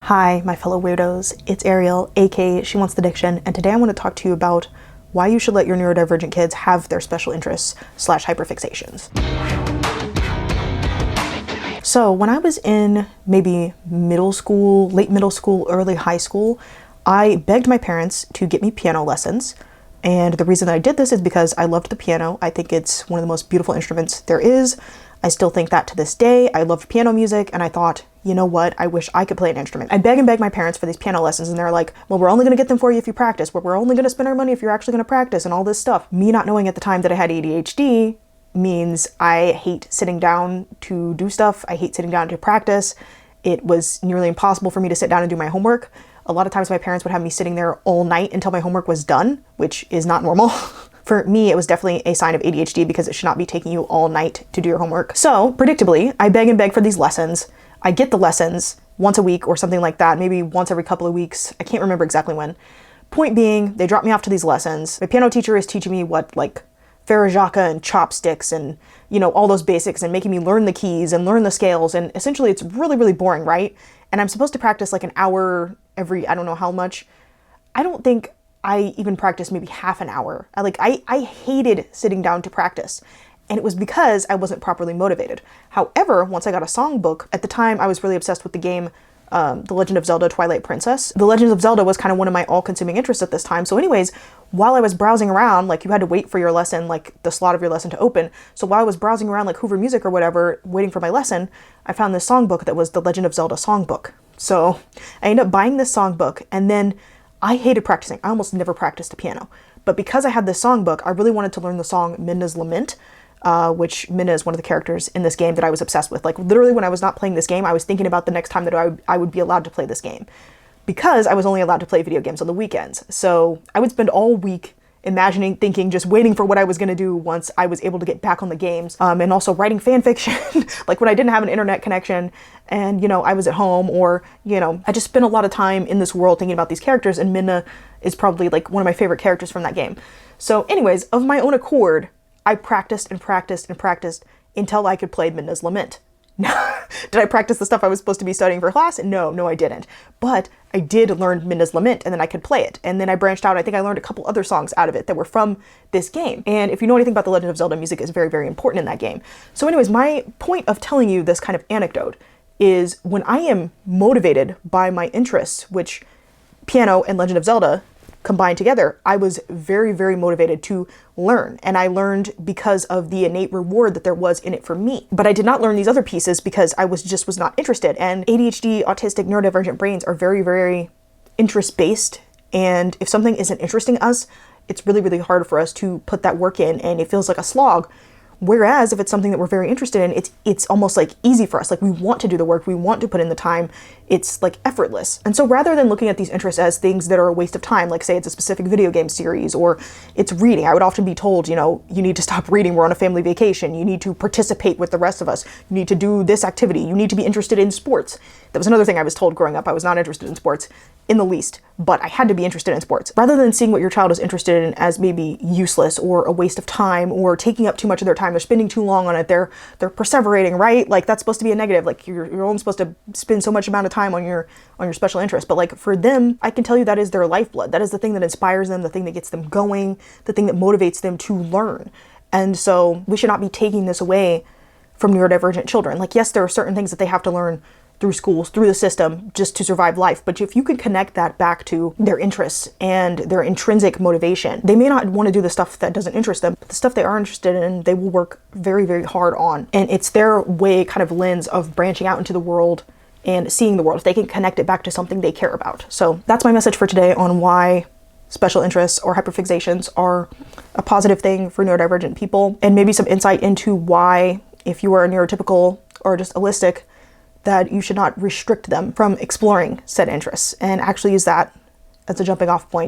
Hi, my fellow weirdos. It's Ariel, aka She Wants the Diction, and today I want to talk to you about why you should let your neurodivergent kids have their special interests / hyperfixations. So when I was in maybe middle school, late middle school, early high school, I begged my parents to get me piano lessons. And the reason that I did this is because I loved the piano. I think it's one of the most beautiful instruments there is. I still think that to this day. I loved piano music, and I thought, you know what, I wish I could play an instrument. I beg and beg my parents for these piano lessons, and they're like, well, we're only going to get them for you if you practice. We're only going to spend our money if you're actually going to practice, and all this stuff. Me not knowing at the time that I had ADHD means I hate sitting down to do stuff. I hate sitting down to practice. It was nearly impossible for me to sit down and do my homework. A lot of times my parents would have me sitting there all night until my homework was done, which is not normal. For me, it was definitely a sign of ADHD because it should not be taking you all night to do your homework. So, predictably, I beg and beg for these lessons. I get the lessons once a week or something like that, maybe once every couple of weeks. I can't remember exactly when. Point being, they drop me off to these lessons. My piano teacher is teaching me what, like, Farajaka and chopsticks and, you know, all those basics and making me learn the keys and learn the scales. And essentially, it's really, really boring, right? And I'm supposed to practice like an hour every, I don't know how much. I don't think I even practiced maybe half an hour. I hated sitting down to practice. And it was because I wasn't properly motivated. However, once I got a songbook, at the time I was really obsessed with the game, The Legend of Zelda: Twilight Princess. The Legend of Zelda was kind of one of my all-consuming interests at this time. So anyways, while I was browsing around, like you had to wait for your lesson, like the slot of your lesson to open. So while I was browsing around like Hoover Music or whatever, waiting for my lesson, I found this songbook that was the Legend of Zelda songbook. So I ended up buying this songbook, and then I hated practicing. I almost never practiced the piano. But because I had this songbook, I really wanted to learn the song Midna's Lament, which Midna is one of the characters in this game that I was obsessed with. Like literally when I was not playing this game, I was thinking about the next time that I would be allowed to play this game. Because I was only allowed to play video games on the weekends. So I would spend all week imagining, thinking, just waiting for what I was going to do once I was able to get back on the games. And also writing fan fiction, like when I didn't have an internet connection and, you know, I was at home, or, you know, I just spent a lot of time in this world thinking about these characters, and Midna is probably like one of my favorite characters from that game. So anyways, of my own accord, I practiced and practiced and practiced until I could play Midna's Lament. Did I practice the stuff I was supposed to be studying for class? No, I didn't. But I did learn Midna's Lament, and then I could play it. And then I branched out. I think I learned a couple other songs out of it that were from this game. And if you know anything about The Legend of Zelda, music is very, very important in that game. So anyways, my point of telling you this kind of anecdote is when I am motivated by my interests, which piano and Legend of Zelda combined together, I was very, very motivated to learn. And I learned because of the innate reward that there was in it for me. But I did not learn these other pieces because I was not interested. And ADHD, autistic, neurodivergent brains are very, very interest-based. And if something isn't interesting us, it's really, really hard for us to put that work in, and it feels like a slog. Whereas if it's something that we're very interested in, it's almost like easy for us. Like we want to do the work, we want to put in the time. It's like effortless. And so rather than looking at these interests as things that are a waste of time, like say it's a specific video game series or it's reading, I would often be told, you know, you need to stop reading, we're on a family vacation. You need to participate with the rest of us. You need to do this activity. You need to be interested in sports. That was another thing I was told growing up. I was not interested in sports in the least, but I had to be interested in sports. Rather than seeing what your child is interested in as maybe useless or a waste of time or taking up too much of their time, they're spending too long on it, they're perseverating, right? Like that's supposed to be a negative. Like you're only supposed to spend so much amount of time on your special interest. But like for them, I can tell you that is their lifeblood. That is the thing that inspires them, the thing that gets them going, the thing that motivates them to learn. And so we should not be taking this away from neurodivergent children. Like yes, there are certain things that they have to learn through schools, through the system, just to survive life. But if you can connect that back to their interests and their intrinsic motivation, they may not want to do the stuff that doesn't interest them, but the stuff they are interested in, they will work very, very hard on. And it's their way, kind of lens of branching out into the world and seeing the world, if they can connect it back to something they care about. So that's my message for today on why special interests or hyperfixations are a positive thing for neurodivergent people, and maybe some insight into why, if you are a neurotypical or just allistic, that you should not restrict them from exploring said interests and actually use that as a jumping off point